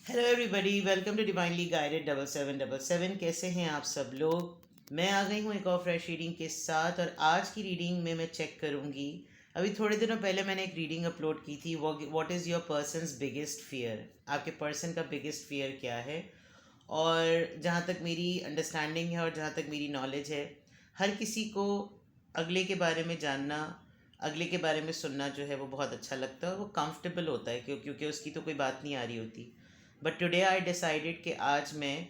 Hello everybody, welcome to divinely guided 7777। कैसे हैं आप सब लोग। मैं आ गई हूँ एक और फ्रेश रीडिंग के साथ। और आज की रीडिंग में मैं चेक करूँगी, अभी थोड़े दिनों पहले मैंने एक रीडिंग अपलोड की थी, what is your persons biggest fear. आपके पर्सन का बिगेस्ट फियर क्या है। और जहाँ तक मेरी अंडरस्टैंडिंग है और जहाँ तक मेरी नॉलेज है, हर किसी को अगले के बारे में जानना, अगले के बारे में सुनना जो है वो बहुत अच्छा लगता है और वो कंफर्टेबल होता है, क्योंकि उसकी तो कोई बात नहीं आ रही होती। बट टुडे आई डिसाइडेड कि आज मैं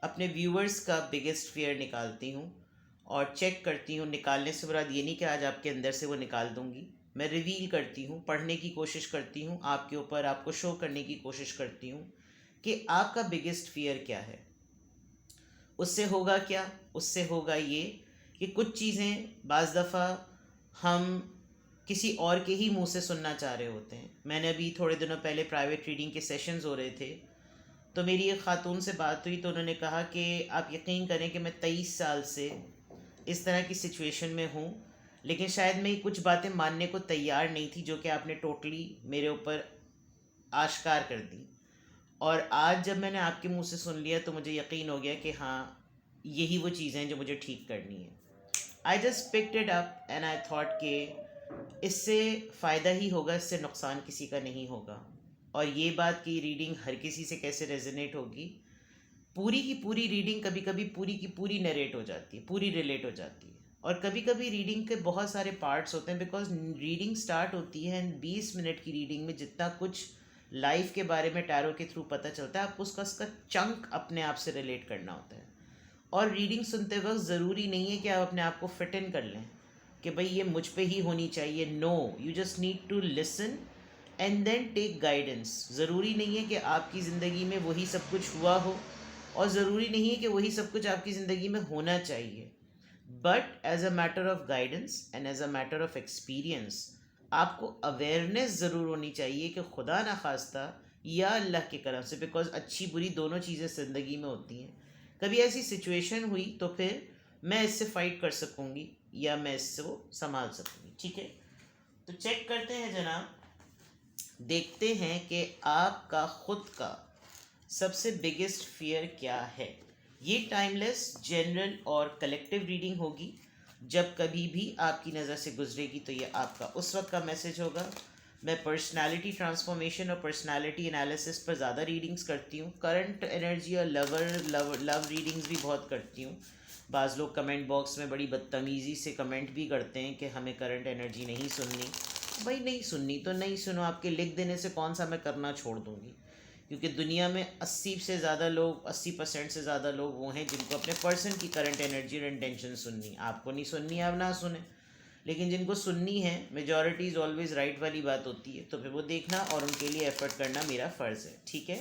अपने व्यूअर्स का बिगेस्ट फियर निकालती हूँ और चेक करती हूँ। निकालने से मुराद ये नहीं कि आज आपके अंदर से वो निकाल दूँगी, मैं रिवील करती हूँ, पढ़ने की कोशिश करती हूँ आपके ऊपर, आपको शो करने की कोशिश करती हूँ कि आपका बिगेस्ट फियर क्या है। उससे होगा क्या? उससे होगा ये कि कुछ चीज़ें बाज़ दफ़ा हम किसी और के ही मुंह से सुनना चाह रहे होते हैं। मैंने अभी थोड़े दिनों पहले प्राइवेट रीडिंग के सेशंस हो रहे थे, तो मेरी एक ख़ातून से बात हुई तो उन्होंने कहा कि आप यकीन करें कि मैं 23 साल से इस तरह की सिचुएशन में हूँ, लेकिन शायद मैं कुछ बातें मानने को तैयार नहीं थी जो कि आपने टोटली मेरे ऊपर आश्कार कर दी। और आज जब मैंने आपके मुंह से सुन लिया तो मुझे यकीन हो गया कि हाँ, यही वो चीज़ें हैं जो मुझे ठीक करनी है। I just picked it up and I thought कि इससे फ़ायदा ही होगा, इससे नुकसान किसी का नहीं होगा। और ये बात कि रीडिंग हर किसी से कैसे रेजोनेट होगी, पूरी की पूरी रीडिंग कभी कभी पूरी की पूरी नरेट हो जाती है, पूरी रिलेट हो जाती है। और कभी कभी रीडिंग के बहुत सारे पार्ट्स होते हैं, बिकॉज रीडिंग स्टार्ट होती है एंड 20 मिनट की रीडिंग में जितना कुछ लाइफ के बारे में टैरो के थ्रू पता चलता है, आपको उसका चंक अपने आप से रिलेट करना होता है। और रीडिंग सुनते वक्त ज़रूरी नहीं है कि आप अपने आप को फिट इन कर लें कि भाई ये मुझ पे ही होनी चाहिए। No, you just need to listen and then take guidance. ज़रूरी नहीं है कि आपकी ज़िंदगी में वही सब कुछ हुआ हो, और ज़रूरी नहीं है कि वही सब कुछ आपकी ज़िंदगी में होना चाहिए। But as a matter of guidance and as a matter of experience, आपको अवेयरनेस ज़रूर होनी चाहिए कि खुदा ना खास्ता या अल्लाह के करम से, बिकॉज अच्छी बुरी दोनों चीज़ें ज़िंदगी में होती हैं, कभी ऐसी सिचुएशन हुई तो फिर मैं इससे फाइट कर सकूँगी या मैं इससे वो संभाल सकूँगी। ठीक है, तो चेक करते हैं जनाब, देखते हैं कि आपका खुद का सबसे बिगेस्ट फियर क्या है। ये टाइमलेस, जनरल और कलेक्टिव रीडिंग होगी। जब कभी भी आपकी नज़र से गुजरेगी तो ये आपका उस वक्त का मैसेज होगा। मैं पर्सनालिटी ट्रांसफॉर्मेशन और पर्सनालिटी एनालिसिस पर ज़्यादा रीडिंग्स करती हूँ। करंट एनर्जी और लव रीडिंग्स भी बहुत करती हूँ। बाज़ लोग कमेंट बॉक्स में बड़ी बदतमीज़ी से कमेंट भी करते हैं कि हमें करंट एनर्जी नहीं सुननी। भाई नहीं सुननी तो नहीं सुनो, आपके लिख देने से कौन सा मैं करना छोड़ दूँगी। क्योंकि दुनिया में 80% से ज़्यादा लोग वो हैं जिनको अपने पर्सन की करंट एनर्जी और इंटेंशन सुननी। आपको नहीं सुननी, आप ना सुने, लेकिन जिनको सुननी है, मेजॉरिटी इज़ ऑलवेज राइट वाली बात होती है, तो फिर वो देखना और उनके लिए एफर्ट करना मेरा फ़र्ज़ है। ठीक है,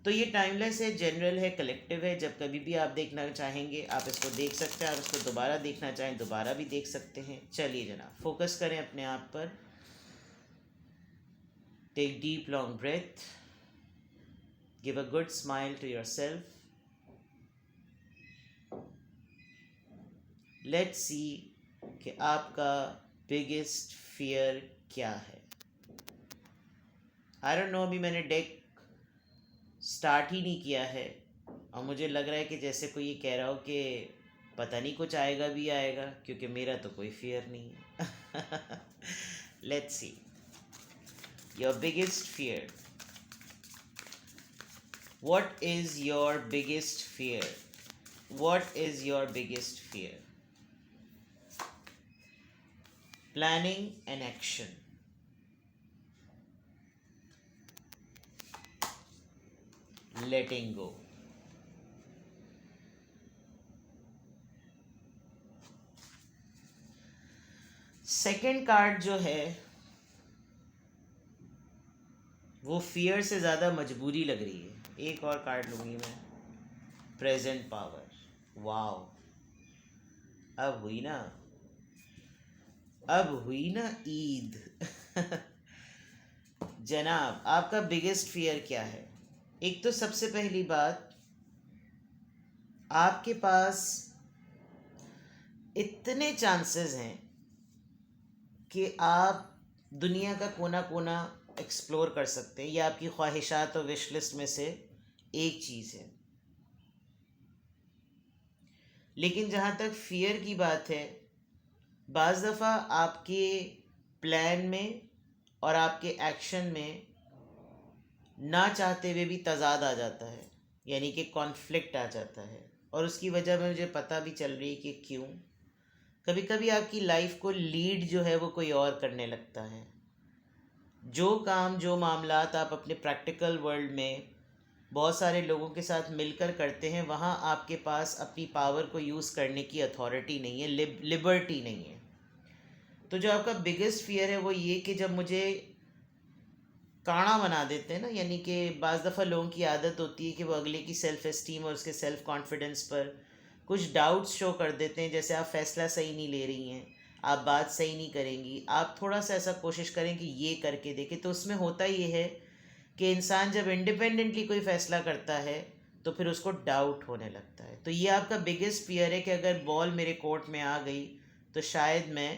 तो ये टाइमलेस है, जनरल है, कलेक्टिव है। जब कभी भी आप देखना चाहेंगे आप इसको देख सकते हैं, आप इसको दोबारा देखना चाहें दोबारा भी देख सकते हैं। चलिए जनाब, फोकस करें अपने आप पर। Take deep long breath, give a good smile to yourself. Let's see कि आपका बिगेस्ट फियर क्या है। आई डोंट नो, अभी मैंने डेक स्टार्ट ही नहीं किया है और मुझे लग रहा है कि जैसे कोई ये कह रहा हो कि पता नहीं कुछ आएगा भी आएगा, क्योंकि मेरा तो कोई फियर नहीं है। Let's see your biggest fear. What is your biggest fear? What is your biggest fear? Planning and action, letting go. Second card जो है वो फियर से ज़्यादा मजबूरी लग रही है। एक और कार्ड लूँगी मैं, प्रेजेंट पावर। वाओ, अब हुई ना, अब हुई ना ईद। जनाब, आपका बिगेस्ट फियर क्या है? एक तो सबसे पहली बात, आपके पास इतने चांसेस हैं कि आप दुनिया का कोना कोना एक्सप्लोर कर सकते हैं। ये आपकी ख्वाहिशात और विश लिस्ट में से एक चीज़ है। लेकिन जहाँ तक फ़ियर की बात है, बाज़ दफ़ा आपके प्लान में और आपके एक्शन में ना चाहते हुए भी तज़ाद आ जाता है, यानी कि कॉन्फ्लिक्ट आ जाता है। और उसकी वजह में मुझे पता भी चल रही है कि क्यों। कभी कभी आपकी लाइफ को लीड जो है वो कोई और करने लगता है। जो काम, जो मामलात आप अपने प्रैक्टिकल वर्ल्ड में बहुत सारे लोगों के साथ मिलकर करते हैं, वहाँ आपके पास अपनी पावर को यूज़ करने की अथॉरिटी नहीं है, लिबर्टी नहीं है। तो जो आपका बिगेस्ट फियर है वो ये कि जब मुझे काना बना देते हैं ना, यानी कि बाज़ दफ़ा लोगों की आदत होती है कि वो अगले की सेल्फ़ एस्टीम और उसके सेल्फ़ कॉन्फिडेंस पर कुछ डाउट्स शो कर देते हैं। जैसे आप फ़ैसला सही नहीं ले रही हैं, आप बात सही नहीं करेंगी, आप थोड़ा सा ऐसा कोशिश करें कि ये करके देखें। तो उसमें होता ये है कि इंसान जब इंडिपेंडेंटली कोई फ़ैसला करता है तो फिर उसको डाउट होने लगता है। तो ये आपका बिगेस्ट फियर है कि अगर बॉल मेरे कोर्ट में आ गई तो शायद मैं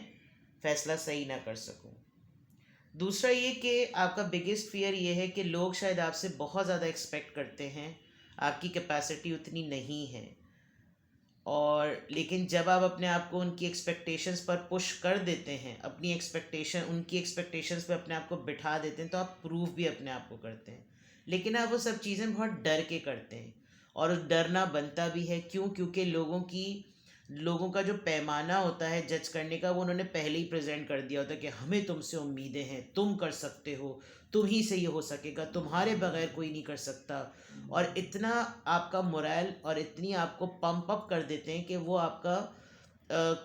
फ़ैसला सही ना कर सकूं। दूसरा ये कि आपका बिगेस्ट फियर ये है कि लोग शायद आपसे बहुत ज़्यादा एक्सपेक्ट करते हैं, आपकी कैपेसिटी उतनी नहीं है। और लेकिन जब आप अपने आप को उनकी एक्सपेक्टेशंस पर पुश कर देते हैं, अपनी एक्सपेक्टेशन उनकी एक्सपेक्टेशंस पे अपने आप को बिठा देते हैं, तो आप प्रूव भी अपने आप को करते हैं। लेकिन आप वो सब चीज़ें बहुत डर के करते हैं, और डरना बनता भी है। क्यों? क्योंकि लोगों का जो पैमाना होता है जज करने का, वो उन्होंने पहले ही प्रेजेंट कर दिया होता है कि हमें तुमसे उम्मीदें हैं, तुम कर सकते हो, तुम ही से ये हो सकेगा, तुम्हारे बगैर कोई नहीं कर सकता। और इतना आपका मोरल और इतनी आपको पंप अप कर देते हैं कि वो आपका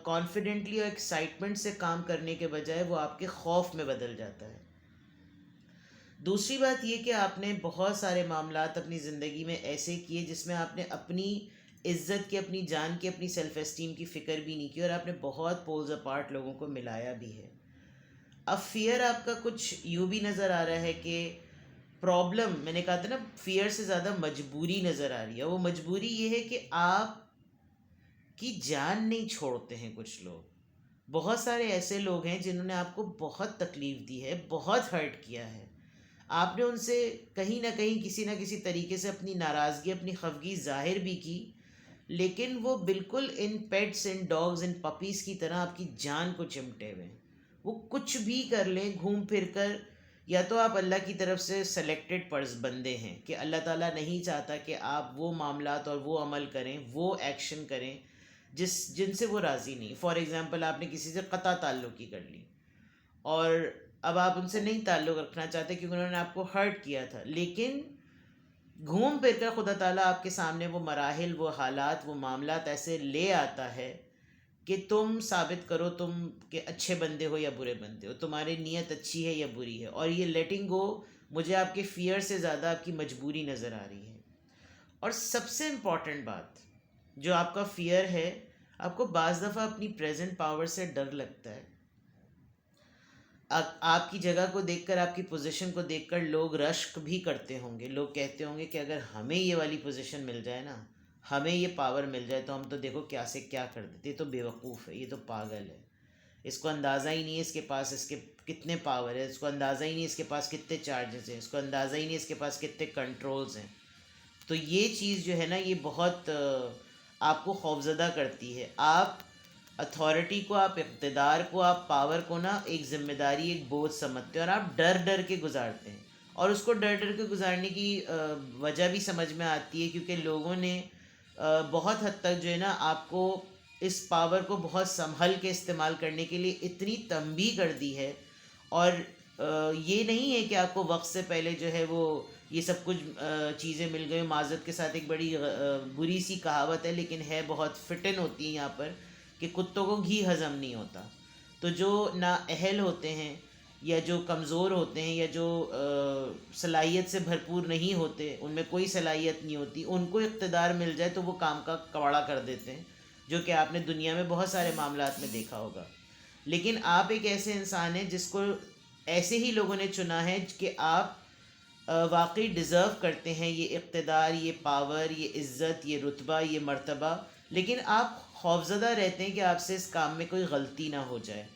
कॉन्फिडेंटली और एक्साइटमेंट से काम करने के बजाय वो आपके खौफ में बदल जाता है। दूसरी बात ये कि आपने बहुत सारे मामलात अपनी ज़िंदगी में ऐसे किए जिसमें आपने अपनी इज़्ज़त की, अपनी जान की, अपनी सेल्फ़ एस्टीम की फ़िक्र भी नहीं की, और आपने बहुत पोल्स अपार्ट लोगों को मिलाया भी है। अब फियर आपका कुछ यूँ भी नज़र आ रहा है कि प्रॉब्लम, मैंने कहा था ना, फियर से ज़्यादा मजबूरी नज़र आ रही है। वो मजबूरी ये है कि आप की जान नहीं छोड़ते हैं कुछ लोग। बहुत सारे ऐसे लोग हैं जिन्होंने आपको बहुत तकलीफ़ दी है, बहुत हर्ट किया है। आपने उनसे कहीं ना कहीं, किसी ना किसी तरीके से अपनी नाराज़गी, अपनी खफगी ज़ाहिर भी की, लेकिन वो बिल्कुल इन पेट्स, इन डॉग्स, इन पपीज़ की तरह आपकी जान को चिमटे हुए हैं। वो कुछ भी कर लें घूम फिर कर। या तो आप अल्लाह की तरफ से सेलेक्टेड पर्स बंदे हैं कि अल्लाह ताला नहीं चाहता कि आप वो मामलात और वो अमल करें, वो एक्शन करें जिनसे वो राज़ी नहीं। फॉर एग्ज़ाम्पल, आपने किसी से क़ता ताल्लुक़ी कर ली और अब आप उनसे नहीं ताल्लुक़ रखना चाहते क्योंकि उन्होंने आपको हर्ट किया था, लेकिन घूम फिर कर खुदा ताला आपके सामने वो मराहिल, वो हालात, वो मामलात ऐसे ले आता है कि तुम साबित करो तुम के अच्छे बंदे हो या बुरे बंदे हो, तुम्हारी नीयत अच्छी है या बुरी है। और ये लेटिंग गो मुझे आपके फियर से ज़्यादा आपकी मजबूरी नज़र आ रही है। और सबसे इम्पॉर्टेंट बात, जो आपका फियर है, आपको बाज़ दफ़ा अपनी प्रेजेंट पावर से डर लगता है। आपकी जगह को देखकर, आपकी पोजीशन को देखकर लोग रश्क भी करते होंगे। लोग कहते होंगे कि अगर हमें ये वाली पोजीशन मिल जाए ना, हमें ये पावर मिल जाए, तो हम तो देखो क्या से क्या कर देते। ये तो बेवकूफ़ है, ये तो पागल है, इसको अंदाज़ा ही नहीं है इसके पास इसके कितने पावर है, इसको अंदाज़ा ही नहीं इसके पास कितने चार्जेस हैं, इसको अंदाज़ा ही नहीं इसके पास कितने कंट्रोल्स हैं। तो ये चीज़ जो है ना, ये बहुत आपको खौफज़दा करती है। आप अथॉरिटी को, आप इक़्तिदार को, आप पावर को ना एक ज़िम्मेदारी, एक बोझ समझते हैं, और आप डर डर के गुजारते हैं। और उसको डर डर के गुजारने की वजह भी समझ में आती है, क्योंकि लोगों ने बहुत हद तक जो है ना आपको इस पावर को बहुत संभल के इस्तेमाल करने के लिए इतनी तंबीह कर दी है। और ये नहीं है कि आपको वक्त से पहले जो है वो ये सब कुछ चीज़ें मिल गई। माज़रत के साथ एक बड़ी बुरी सी कहावत है, लेकिन है बहुत फिटन होती है यहाँ पर, कि कुत्तों को घी हज़म नहीं होता। तो जो नाअहल होते हैं, या जो कमज़ोर होते हैं, या जो सलाहियत से भरपूर नहीं होते, उनमें कोई सलाहियत नहीं होती, उनको इक़्तिदार मिल जाए तो वो काम का कवाड़ा कर देते हैं, जो कि आपने दुनिया में बहुत सारे मामलात में देखा होगा। लेकिन आप एक ऐसे इंसान हैं जिसको ऐसे ही लोगों ने चुना है कि आप वाकई डिज़र्व करते हैं ये इक़्तिदार, ये पावर, ये इज़्ज़त, ये रुतबा, ये मर्तबा। लेकिन आप खौफज़दा रहते हैं कि आपसे इस काम में कोई गलती ना हो जाए।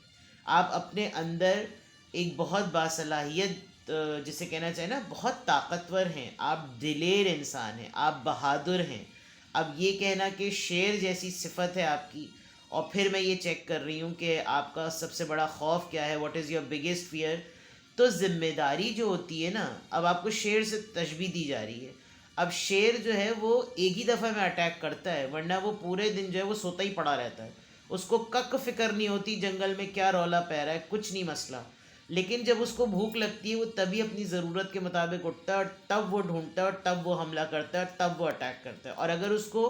आप अपने अंदर एक बहुत बासलाहियत जिसे कहना चाहिए ना, बहुत ताकतवर हैं, आप दिलेर इंसान हैं, आप बहादुर हैं। अब ये कहना कि शेर जैसी सिफत है आपकी, और फिर मैं ये चेक कर रही हूँ कि आपका सबसे बड़ा खौफ क्या है, what is your biggest fear. तो जिम्मेदारी जो होती है ना, अब आपको शेर से तशबीह दी जा रही है। अब शेर जो है वो एक ही दफ़ा में अटैक करता है, वरना वो पूरे दिन जो है वो सोता ही पड़ा रहता है। उसको कक फिक्र नहीं होती जंगल में क्या रौला पै रहा है, कुछ नहीं मसला। लेकिन जब उसको भूख लगती है वो तभी अपनी ज़रूरत के मुताबिक उठता है, और तब वो ढूंढता है, और तब वो हमला करता है, तब वो अटैक करता है। और अगर उसको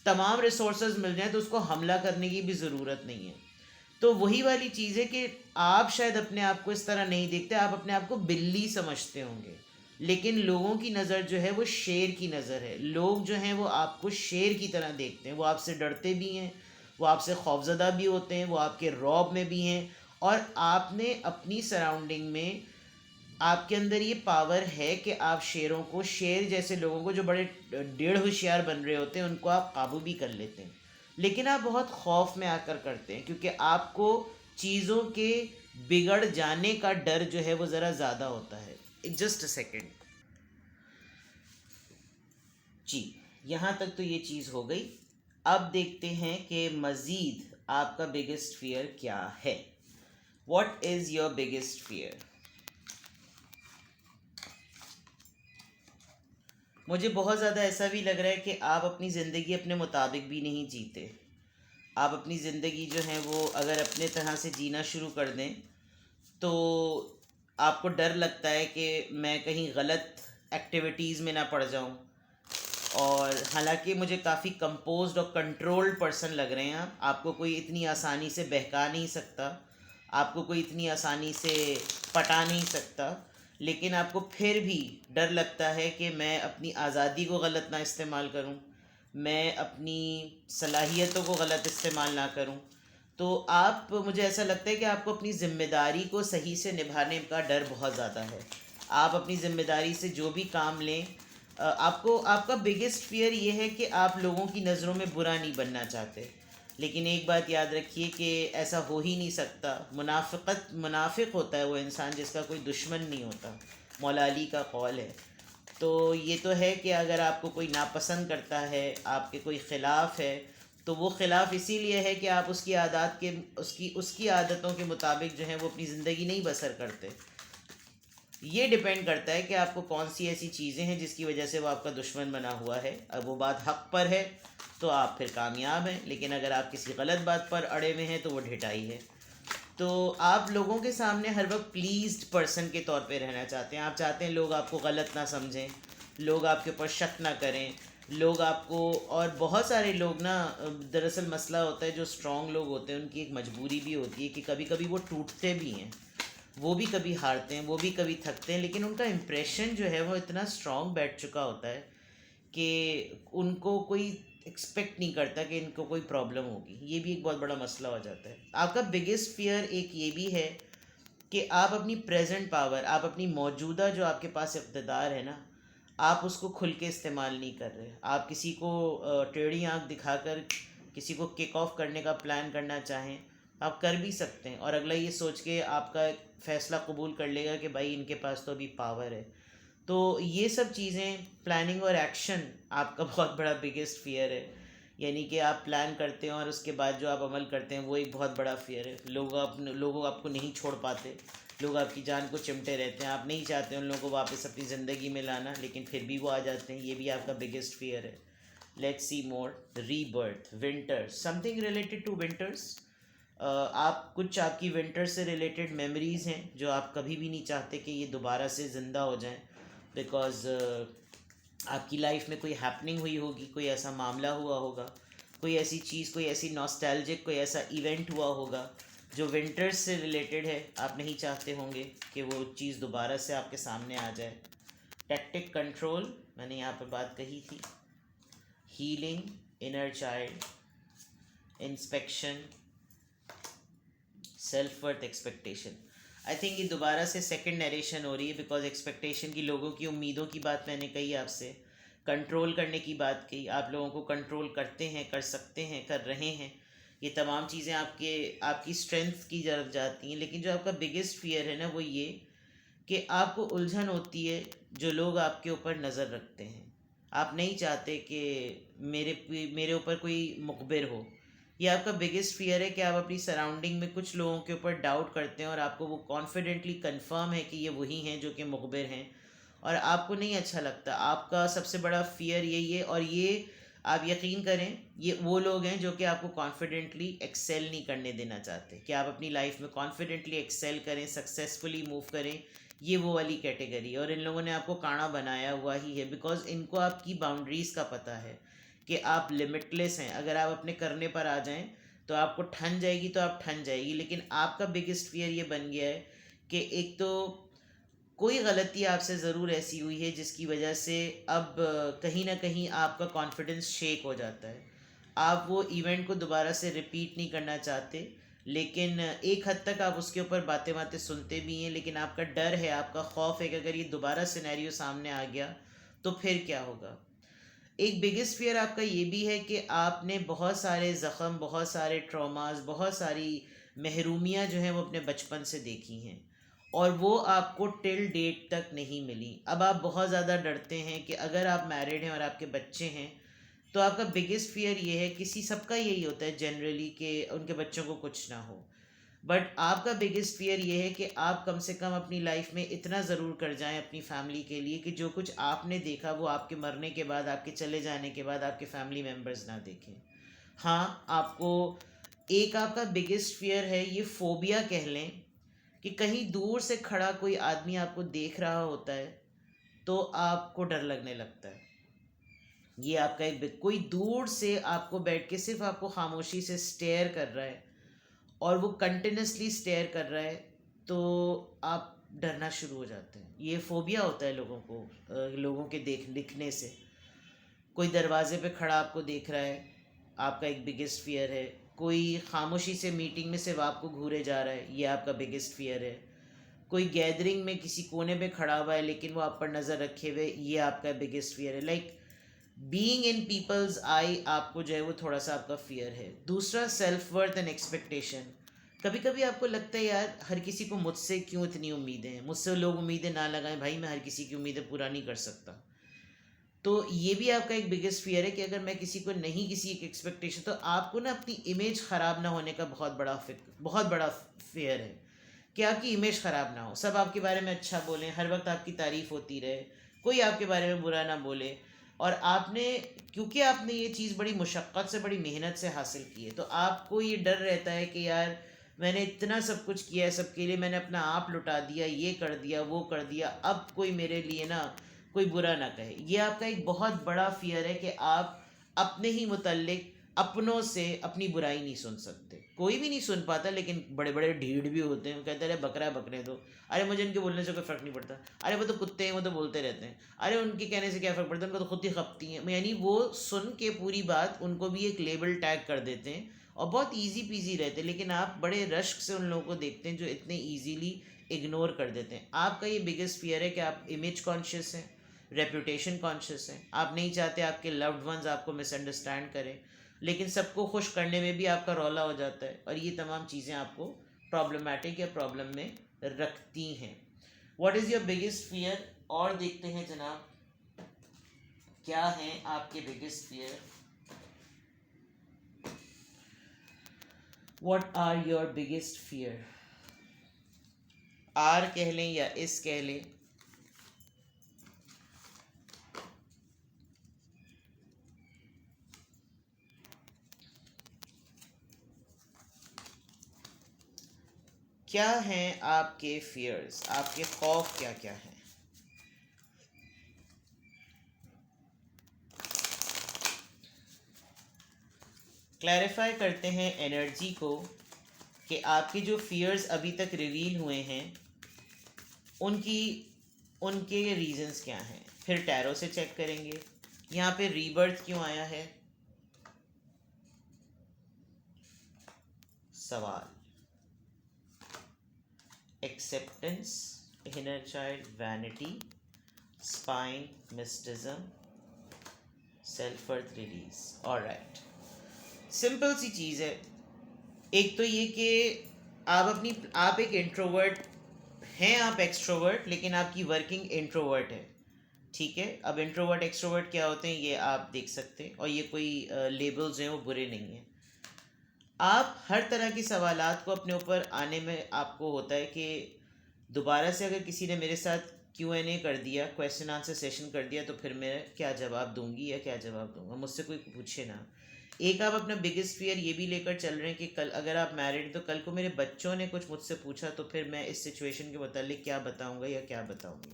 तमाम रिसोर्सेज मिल जाएं तो उसको हमला करने की भी ज़रूरत नहीं है। तो वही वाली चीज़ है कि आप शायद अपने आप को इस तरह नहीं देखते, आप अपने आप को बिल्ली समझते होंगे, लेकिन लोगों की नज़र जो है वो शेर की नज़र है। लोग जो हैं वो आपको शेर की तरह देखते हैं, वो आपसे डरते भी हैं, वो आपसे खौफजदा भी होते हैं, वो आपके रौब में भी हैं। और आपने अपनी सराउंडिंग में, आपके अंदर ये पावर है कि आप शेरों को, शेर जैसे लोगों को जो बड़े डेढ़ होशियार बन रहे होते हैं, उनको आप काबू भी कर लेते हैं। लेकिन आप बहुत खौफ में आकर करते हैं, क्योंकि आपको चीज़ों के बिगड़ जाने का डर जो है वो ज़रा ज़्यादा होता है। जस्ट अ सेकेंड जी। यहाँ तक तो ये चीज़ हो गई। अब देखते हैं कि मज़ीद आपका बिगेस्ट फियर क्या है। What is your biggest fear? मुझे बहुत ज़्यादा ऐसा भी लग रहा है कि आप अपनी ज़िंदगी अपने मुताबिक भी नहीं जीते। आप अपनी ज़िंदगी जो है वो अगर अपने तरह से जीना शुरू कर दें तो आपको डर लगता है कि मैं कहीं गलत एक्टिविटीज़ में ना पड़ जाऊं। और हालांकि मुझे काफ़ी कंपोज्ड और कंट्रोल्ड पर्सन लग रहे हैं आप। आपको कोई इतनी आसानी से बहका नहीं सकता, आपको कोई इतनी आसानी से पटा नहीं सकता। लेकिन आपको फिर भी डर लगता है कि मैं अपनी आज़ादी को गलत ना इस्तेमाल करूं, मैं अपनी सलाहियतों को गलत इस्तेमाल ना करूं। तो आप, मुझे ऐसा लगता है कि आपको अपनी ज़िम्मेदारी को सही से निभाने का डर बहुत ज़्यादा है। आप अपनी ज़िम्मेदारी से जो भी काम लें, आपको, आपका बिगेस्ट फियर ये है कि आप लोगों की नज़रों में बुरा नहीं बनना चाहते। लेकिन एक बात याद रखिए कि ऐसा हो ही नहीं सकता। मुनाफिक होता है वो इंसान जिसका कोई दुश्मन नहीं होता, मौला अली का कौल है। तो ये तो है कि अगर आपको कोई नापसंद करता है, आपके कोई ख़िलाफ़ है, तो वो ख़िलाफ़ इसीलिए है कि आप उसकी आदत के, उसकी उसकी आदतों के मुताबिक जो है वो अपनी ज़िंदगी नहीं बसर करते। ये डिपेंड करता है कि आपको कौन सी ऐसी चीज़ें हैं जिसकी वजह से वो आपका दुश्मन बना हुआ है। अब वो बात हक़ पर है तो आप फिर कामयाब हैं, लेकिन अगर आप किसी गलत बात पर अड़े हुए हैं तो वो ढिठाई है। तो आप लोगों के सामने हर वक्त प्लीज्ड पर्सन के तौर पे रहना चाहते हैं। आप चाहते हैं लोग आपको गलत ना समझें, लोग आपके ऊपर शक ना करें, लोग आपको, और बहुत सारे लोग ना, दरअसल मसला होता है जो स्ट्रॉन्ग लोग होते हैं उनकी एक मजबूरी भी होती है कि कभी कभी वो टूटते भी हैं, वो भी कभी हारते हैं, वो भी कभी थकते हैं, लेकिन उनका इम्प्रेशन जो है वो इतना स्ट्रॉन्ग बैठ चुका होता है कि उनको कोई एक्सपेक्ट नहीं करता कि इनको कोई प्रॉब्लम होगी। ये भी एक बहुत बड़ा मसला हो जाता है। आपका बिगेस्ट फियर एक ये भी है कि आप अपनी प्रेजेंट पावर, आप अपनी मौजूदा जो आपके पास इक़्तिदार है ना, आप उसको खुल के इस्तेमाल नहीं कर रहे। आप किसी को टेढ़ी आंख दिखाकर किसी को किक ऑफ करने का प्लान करना चाहें, आप कर भी सकते हैं, और अगला ये सोच के आपका फ़ैसला कबूल कर लेगा कि भाई इनके पास तो अभी पावर है। तो ये सब चीज़ें, प्लानिंग और एक्शन आपका बहुत बड़ा बिगेस्ट फियर है। यानी कि आप प्लान करते हैं और उसके बाद जो आप अमल करते हैं वो एक बहुत बड़ा फियर है। लोग आपको नहीं छोड़ पाते, लोग आपकी जान को चिमटे रहते हैं, आप नहीं चाहते उन लोगों को वापस अपनी ज़िंदगी में लाना, लेकिन फिर भी वो आ जाते हैं। ये भी आपका बिगेस्ट फियर है। Let's see more. Rebirth, winter, something related to winters. आप, कुछ आपकी विंटर से रिलेटेड मेमोरीज़ हैं जो आप कभी भी नहीं चाहते कि ये दोबारा से ज़िंदा हो जाएं, बिकॉज़ आपकी लाइफ में कोई हैपनिंग हुई होगी, कोई ऐसा मामला हुआ होगा, कोई ऐसी चीज़, कोई ऐसी नॉस्टैल्जिक, कोई ऐसा इवेंट हुआ होगा जो विंटर्स से रिलेटेड है। आप नहीं चाहते होंगे कि वो चीज़ दोबारा से आपके सामने आ जाए। टैक्टिक कंट्रोल, मैंने यहाँ पर बात कही थी। Healing, inner child, inspection, self worth, expectation. I think ये दोबारा से सेकंड नरेशन हो रही है, बिकॉज एक्सपेक्टेशन की, लोगों की उम्मीदों की बात मैंने कही आपसे, कंट्रोल करने की बात कही, आप लोगों को कंट्रोल करते हैं, कर सकते हैं, कर रहे हैं। ये तमाम चीज़ें आपकी स्ट्रेंथ की तरफ जाती हैं। लेकिन जो आपका बिगेस्ट फियर है ना वो ये कि आपको उलझन होती है जो लोग आपके ऊपर नज़र रखते हैं। आप नहीं चाहते कि मेरे ऊपर कोई मुखबिर हो। ये आपका बिगेस्ट फियर है कि आप अपनी सराउंडिंग में कुछ लोगों के ऊपर डाउट करते हैं और आपको वो कॉन्फिडेंटली कंफर्म है कि ये वही हैं जो कि मुखबिर हैं, और आपको नहीं अच्छा लगता। आपका सबसे बड़ा फियर यही है, और ये आप यकीन करें, ये वो लोग हैं जो कि आपको कॉन्फिडेंटली एक्सेल नहीं करने देना चाहते कि आप अपनी लाइफ में कॉन्फिडेंटली एक्सेल करें, सक्सेसफुली मूव करें। ये वो वाली कैटेगरी है, और इन लोगों ने आपको काना बनाया हुआ ही है बिकॉज इनको आपकी बाउंड्रीज़ का पता है कि आप लिमिटलेस हैं। अगर आप अपने करने पर आ जाएं तो आपको ठन जाएगी, तो आप ठन जाएगी। लेकिन आपका बिगेस्ट फियर ये बन गया है कि एक तो कोई गलती आपसे ज़रूर ऐसी हुई है जिसकी वजह से अब कहीं ना कहीं आपका कॉन्फिडेंस शेक हो जाता है। आप वो इवेंट को दोबारा से रिपीट नहीं करना चाहते, लेकिन एक हद तक आप उसके ऊपर बातें बातें सुनते भी हैं, लेकिन आपका डर है, आपका खौफ है कि अगर ये दोबारा सिनेरियो सामने आ गया तो फिर क्या होगा। एक बिगेस्ट फियर आपका ये भी है कि आपने बहुत सारे ज़ख़म, बहुत सारे ट्रॉमास, बहुत सारी महरूमियाँ जो हैं वो अपने बचपन से देखी हैं, और वो आपको टिल डेट तक नहीं मिली। अब आप बहुत ज़्यादा डरते हैं कि अगर आप मैरिड हैं और आपके बच्चे हैं तो आपका बिगेस्ट फियर ये है, किसी सबका यही होता है जनरली, कि उनके बच्चों को कुछ ना हो। बट आपका बिगेस्ट फियर ये है कि आप कम से कम अपनी लाइफ में इतना ज़रूर कर जाएं अपनी फैमिली के लिए कि जो कुछ आपने देखा वो आपके मरने के बाद, आपके चले जाने के बाद आपके फैमिली मेम्बर्स ना देखें। हाँ, आपको एक आपका बिगेस्ट फियर है, ये फोबिया कह लें, कि कहीं दूर से खड़ा कोई आदमी आपको देख रहा होता है तो आपको डर लगने लगता है। ये आपका कोई दूर से आपको बैठ के सिर्फ आपको खामोशी से स्टेयर कर रहा है, और वो कंटिन्यूसली स्टेयर कर रहा है, तो आप डरना शुरू हो जाते हैं। ये फोबिया होता है लोगों को, लोगों के दिखने से। कोई दरवाजे पे खड़ा आपको देख रहा है, आपका एक बिगेस्ट फियर है। कोई खामोशी से मीटिंग में सिर्फ आपको घूरे जा रहा है, ये आपका बिगेस्ट फियर है। कोई गैदरिंग में किसी कोने पे खड़ा हुआ है लेकिन वो आप पर नज़र रखे हुए, ये आपका बिगेस्ट फियर है। Like being in people's eye, आपको जो है वो थोड़ा सा आपका फियर है। दूसरा, सेल्फ वर्थ एंड एक्सपेक्टेशन। कभी कभी आपको लगता है यार, हर किसी को मुझसे क्यों इतनी उम्मीदें हैं, मुझसे लोग उम्मीदें ना लगाएं भाई, मैं हर किसी की उम्मीदें पूरा नहीं कर सकता। तो ये भी आपका एक बिगेस्ट फियर है कि अगर मैं किसी को नहीं, किसी एक एक्सपेक्टेशन, तो आपको ना अपनी इमेज ख़राब ना होने का बहुत बड़ा फियर है कि आपकी इमेज ख़राब ना हो, सब आपके बारे में अच्छा बोलें, हर वक्त आपकी तारीफ़ होती रहे, कोई आपके बारे में बुरा ना बोले। और आपने, क्योंकि आपने ये चीज़ बड़ी मुशक्क़त से, बड़ी मेहनत से हासिल की है, तो आपको ये डर रहता है कि यार मैंने इतना सब कुछ किया है सबके लिए, मैंने अपना आप लुटा दिया, ये कर दिया, वो कर दिया, अब कोई मेरे लिए ना कोई बुरा ना कहे। ये आपका एक बहुत बड़ा फियर है कि आप अपने ही मुतल्लिक अपनों से अपनी बुराई नहीं सुन सकते। कोई भी नहीं सुन पाता, लेकिन बड़े बड़े ढीठ भी होते हैं, वो कहते हैं बकरा बकने दो, अरे मुझे इनके बोलने से कोई फ़र्क नहीं पड़ता, अरे वो तो कुत्ते हैं, वो तो बोलते रहते हैं, अरे उनके कहने से क्या फ़र्क पड़ता है, उनको तो खुद ही खपती हैं। यानी वो सुन के पूरी बात उनको भी एक लेबल टैग कर देते हैं और बहुत ईजी पीजी रहते हैं। लेकिन आप बड़े रश्क से उन लोगों को देखते हैं जो इतने ईजीली इग्नोर कर देते हैं। आपका ये बिगेस्ट फियर है कि आप इमेज कॉन्शियस हैं, रेपुटेशन कॉन्शियस हैं। आप नहीं चाहते आपके लव्ड वंस आपको मिसअंडरस्टैंड करें, लेकिन सबको खुश करने में भी आपका रौला हो जाता है, और ये तमाम चीज़ें आपको प्रॉब्लमेटिक या प्रॉब्लम में रखती हैं। What is your biggest fear? और देखते हैं जनाब क्या हैं आपके biggest fear. What are your biggest fear? आर कह लें या इस कह लें, क्या हैं आपके फियर्स, आपके खौफ क्या क्या हैं? क्लैरिफाई करते हैं एनर्जी को कि आपके जो फियर्स अभी तक रिवील हुए हैं उनकी उनके रीजंस क्या हैं। फिर टैरो से चेक करेंगे। यहाँ पे रीबर्थ क्यों आया है? सवाल, acceptance, inner child, vanity, spine, mysticism, self worth, release. Alright, simple सी चीज़ है। एक तो ये कि आप एक इंट्रोवर्ट हैं आप एक्सट्रोवर्ट लेकिन आपकी वर्किंग इंट्रोवर्ट है। ठीक है, अब इंट्रोवर्ट एक्सट्रोवर्ट क्या होते हैं ये आप देख सकते हैं, और ये कोई लेबल्स हैं वो बुरे नहीं हैं। आप हर तरह की सवालात को अपने ऊपर आने में आपको होता है कि दोबारा से अगर किसी ने मेरे साथ Q&A कर दिया, क्वेश्चन आंसर सेशन कर दिया, तो फिर मैं क्या जवाब दूंगी या क्या जवाब दूंगा, मुझसे कोई पूछे ना। एक आप अपना बिगेस्ट फियर ये भी लेकर चल रहे हैं कि कल अगर आप मैरिड तो कल को मेरे बच्चों ने कुछ मुझसे पूछा तो फिर मैं इस सिचुएशन के मुतालिक क्या बताऊंगा या क्या बताऊंगी।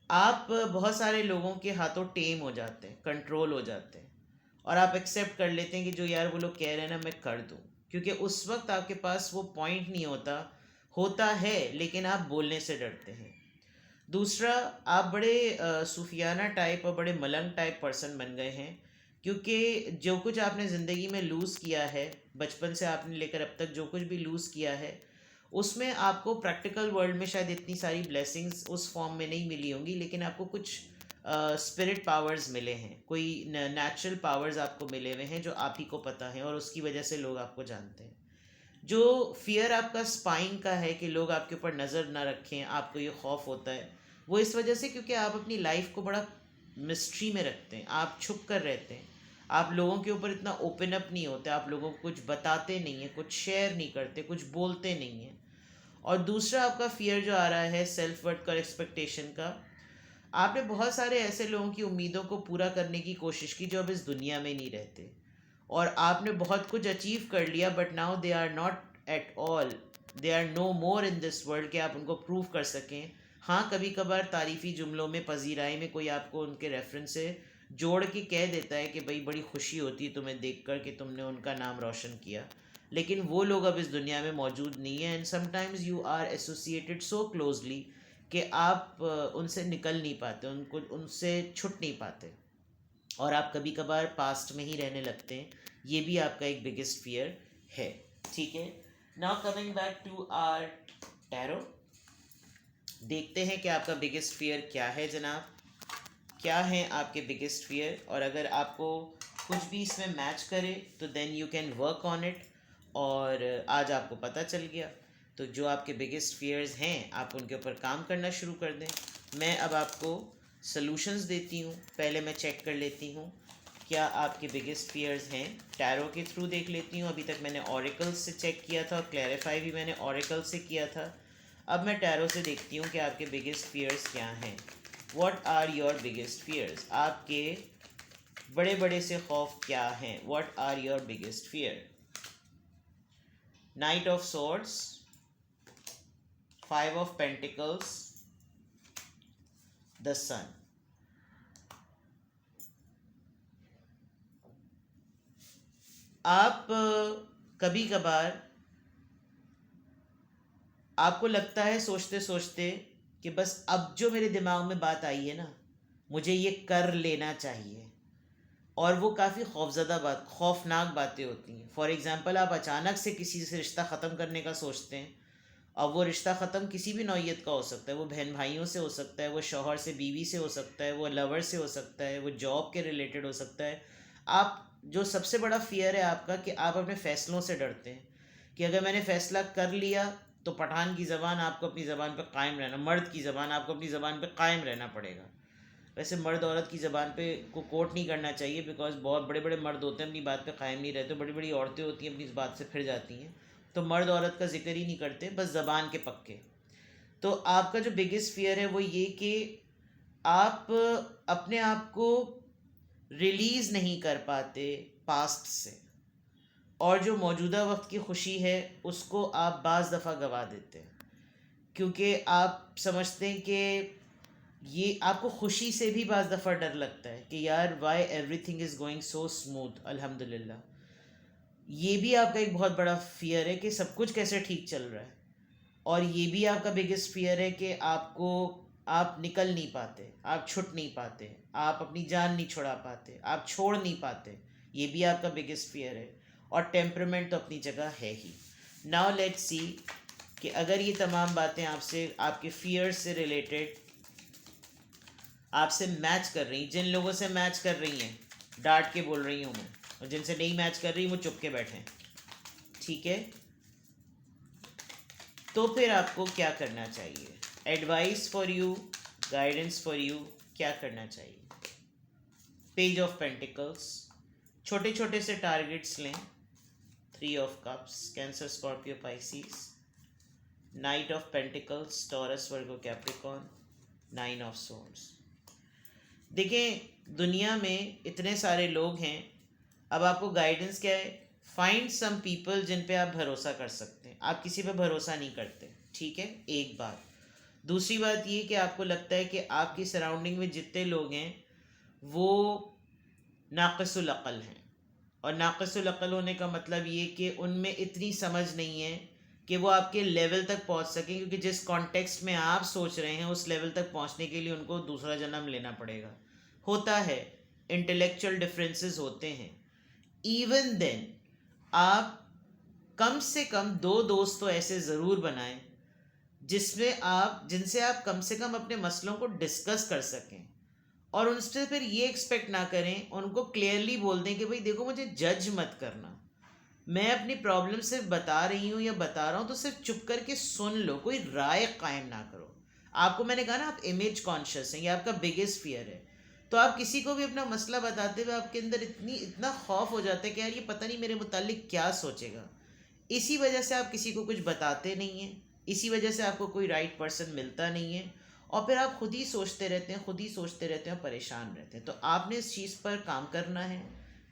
आप बहुत सारे लोगों के हाथों टेम हो जाते हैं, कंट्रोल हो जाते हैं, और आप एक्सेप्ट कर लेते हैं कि जो यार वो लोग कह रहे हैं ना मैं कर दूं, क्योंकि उस वक्त आपके पास वो पॉइंट नहीं होता, होता है लेकिन आप बोलने से डरते हैं। दूसरा, आप बड़े सूफियाना टाइप और बड़े मलंग टाइप पर्सन बन गए हैं, क्योंकि जो कुछ आपने ज़िंदगी में लूज़ किया है, बचपन से आपने लेकर अब तक जो कुछ भी लूज़ किया है, उसमें आपको प्रैक्टिकल वर्ल्ड में शायद इतनी सारी ब्लेसिंग्स उस फॉर्म में नहीं मिली होंगी, लेकिन आपको कुछ स्पिरिट पावर्स मिले हैं, कोई नेचुरल पावर्स आपको मिले हुए हैं जो आप ही को पता है, और उसकी वजह से लोग आपको जानते हैं। जो फियर आपका स्पाइन का है कि लोग आपके ऊपर नज़र ना रखें, आपको ये खौफ होता है, वो इस वजह से क्योंकि आप अपनी लाइफ को बड़ा मिस्ट्री में रखते हैं, आप छुप कर रहते हैं, आप लोगों के ऊपर इतना ओपन अप नहीं होते, आप लोगों को कुछ बताते नहीं हैं, कुछ शेयर नहीं करते, कुछ बोलते नहीं हैं। और दूसरा आपका फियर जो आ रहा है सेल्फ वर्थ का, एक्सपेक्टेशन का, आपने बहुत सारे ऐसे लोगों की उम्मीदों को पूरा करने की कोशिश की जो अब इस दुनिया में नहीं रहते, और आपने बहुत कुछ अचीव कर लिया, but now they are not at all, they are no more in this world, कि आप उनको प्रूव कर सकें। हाँ, कभी कभार तारीफ़ी जुमलों में, पजीराई में कोई आपको उनके रेफरेंस से जोड़ के कह देता है कि भाई बड़ी खुशी होती है तुम्हें देख कर कि तुमने उनका नाम रोशन किया, लेकिन वो लोग अब इस दुनिया में मौजूद नहीं है। And sometimes you are associated so closely कि आप उनसे निकल नहीं पाते, उनको उनसे छुट नहीं पाते, और आप कभी कभार पास्ट में ही रहने लगते हैं। ये भी आपका एक बिगेस्ट फियर है। ठीक है, now coming back to our tarot, देखते हैं कि आपका बिगेस्ट फियर क्या है जनाब, क्या है आपके बिगेस्ट फियर, और अगर आपको कुछ भी इसमें मैच करे तो then you can work on it. और आज आपको पता चल गया, तो जो आपके बिगेस्ट फियर्स हैं आप उनके ऊपर काम करना शुरू कर दें। मैं अब आपको सॉल्यूशंस देती हूँ, पहले मैं चेक कर लेती हूँ क्या आपके बिगेस्ट फियर्स हैं, टैरो के थ्रू देख लेती हूँ। अभी तक मैंने ऑरेकल्स से चेक किया था और क्लैरिफाई भी मैंने ऑरेकल से किया था। अब मैं टैरो से देखती हूँ कि आपके बिगेस्ट फियर्स क्या हैं। What are your biggest fears, आपके बड़े बड़े से खौफ क्या हैं, what are your biggest fear. Knight of swords, 5 of pentacles, the sun. आप कभी कभार आपको लगता है सोचते सोचते कि बस अब जो मेरे दिमाग में बात आई है ना, मुझे ये कर लेना चाहिए, और वो काफ़ी खौफनाक बातें होती हैं। फॉर एग्ज़ाम्पल, आप अचानक से किसी से रिश्ता ख़त्म करने का सोचते हैं। अब वो रिश्ता ख़त्म किसी भी नौइयत का हो सकता है, वो बहन भाइयों से हो सकता है, वो शौहर से बीवी से हो सकता है, वो लवर से हो सकता है, वो जॉब के रिलेटेड हो सकता है। आप जो सबसे बड़ा फियर है आपका कि आप अपने फ़ैसलों से डरते हैं कि अगर मैंने फ़ैसला कर लिया तो पठान की ज़बान आपको अपनी ज़बान पर कायम रहना, मर्द की ज़बान आपको अपनी ज़बान पर कायम रहना पड़ेगा। वैसे मर्द औरत की ज़बान पे को कोट नहीं करना चाहिए, बिकॉज बहुत बड़े बड़े मर्द होते हैं अपनी बात पे कायम नहीं रहते, बड़ी बड़ी औरतें होती हैं अपनी इस बात से फिर जाती हैं, तो मर्द औरत का जिक्र ही नहीं करते, बस ज़बान के पक्के। तो आपका जो बिगेस्ट फियर है वो ये कि आप अपने आप को रिलीज़ नहीं कर पाते पास्ट से, और जो मौजूदा वक्त की खुशी है उसको आप बाज़ दफ़ा गवा देते हैं, क्योंकि आप समझते हैं कि ये आपको खुशी से भी बाज़ दफ़ा डर लगता है कि यार Y everything is going so smooth अल्हम्दुलिल्लाह। ये भी आपका एक बहुत बड़ा फियर है कि सब कुछ कैसे ठीक चल रहा है, और ये भी आपका बिगेस्ट फियर है कि आप निकल नहीं पाते, आप छुट नहीं पाते, आप अपनी जान नहीं छुड़ा पाते, आप छोड़ नहीं पाते। ये भी आपका बिगेस्ट फियर है, और टेम्परामेंट तो अपनी जगह है ही। नाउ लेट्स सी कि अगर ये तमाम बातें आपसे, आपके फियर्स से रिलेटेड आपसे मैच कर रही, जिन लोगों से मैच कर रही हैं डांट के बोल रही हूँ मैं, और जिनसे नहीं मैच कर रही वो चुप के बैठें। ठीक है, तो फिर आपको क्या करना चाहिए? Advice for you, guidance for you, क्या करना चाहिए? पेज ऑफ पेंटिकल्स, छोटे छोटे से टारगेट्स लें। 3 of cups, cancer Scorpio Pisces. Night of pentacles, Taurus Virgo Capricorn. 9 of swords. देखें, दुनिया में इतने सारे लोग हैं, अब आपको गाइडेंस क्या है? फाइंड सम पीपल जिन पे आप भरोसा कर सकते हैं। आप किसी पे भरोसा नहीं करते, ठीक है, एक बात। दूसरी बात ये कि आपको लगता है कि आपकी सराउंडिंग में जितने लोग हैं वो नाक़िसुल अक़ल हैं, और नाक़िसुल अक़ल होने का मतलब ये कि उनमें इतनी समझ नहीं है कि वो आपके लेवल तक पहुंच सकें, क्योंकि जिस कॉन्टेक्स्ट में आप सोच रहे हैं उस लेवल तक पहुंचने के लिए उनको दूसरा जन्म लेना पड़ेगा। होता है, इंटेलेक्चुअल डिफरेंसेस होते हैं। इवन देन आप कम से कम 2 दोस्त तो ऐसे ज़रूर बनाएं जिनसे आप कम से कम अपने मसलों को डिस्कस कर सकें, और उनसे फिर ये एक्सपेक्ट ना करें, उनको क्लियरली बोल दें कि भाई देखो, मुझे जज मत करना, मैं अपनी प्रॉब्लम सिर्फ बता रही हूँ या बता रहा हूँ, तो सिर्फ चुप करके सुन लो, कोई राय कायम ना करो। आपको मैंने कहा ना, आप इमेज कॉन्शियस हैं, ये आपका बिगेस्ट फियर है। तो आप किसी को भी अपना मसला बताते हुए आपके अंदर इतना खौफ हो जाता है कि यार ये पता नहीं मेरे मुतालिक क्या सोचेगा। इसी वजह से आप किसी को कुछ बताते नहीं हैं, इसी वजह से आपको कोई राइट पर्सन मिलता नहीं है, और फिर आप खुद ही सोचते रहते हैं, खुद ही सोचते रहते हैं और परेशान रहते हैं। तो आपने इस चीज़ पर काम करना है।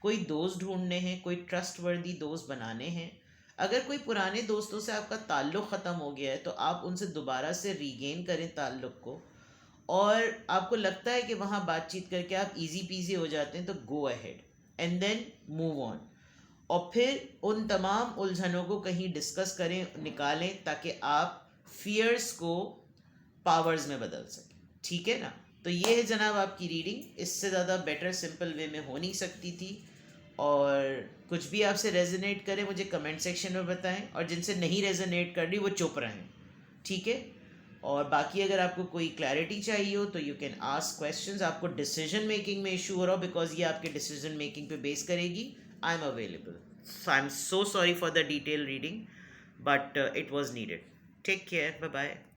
कोई दोस्त ढूंढने हैं, कोई ट्रस्ट वर्दी दोस्त बनाने हैं। अगर कोई पुराने दोस्तों से आपका ताल्लुक़ ख़त्म हो गया है तो आप उनसे दोबारा से रीगेन करें ताल्लुक़ को, और आपको लगता है कि वहाँ बातचीत करके आप इजी पीजी हो जाते हैं, तो go ahead and then move on, और फिर उन तमाम उलझनों को कहीं डिस्कस करें, निकालें, ताकि आप फियर्स को पावर्स में बदल सकें। ठीक है ना? तो ये है जनाब आपकी रीडिंग। इससे ज़्यादा बेटर सिंपल वे में हो नहीं सकती थी। और कुछ भी आपसे रेजोनेट करे मुझे कमेंट सेक्शन में बताएं, और जिनसे नहीं रेजोनेट कर रही वो चुप रहें, ठीक है? और बाकी अगर आपको कोई क्लैरिटी चाहिए हो तो यू कैन आस्क क्वेश्चंस। आपको डिसीजन मेकिंग में इशू हो रहा हो, बिकॉज ये आपके डिसीजन मेकिंग पे बेस करेगी, I am available. I am so sorry for the detail reading, but it was needed. Take care, bye bye.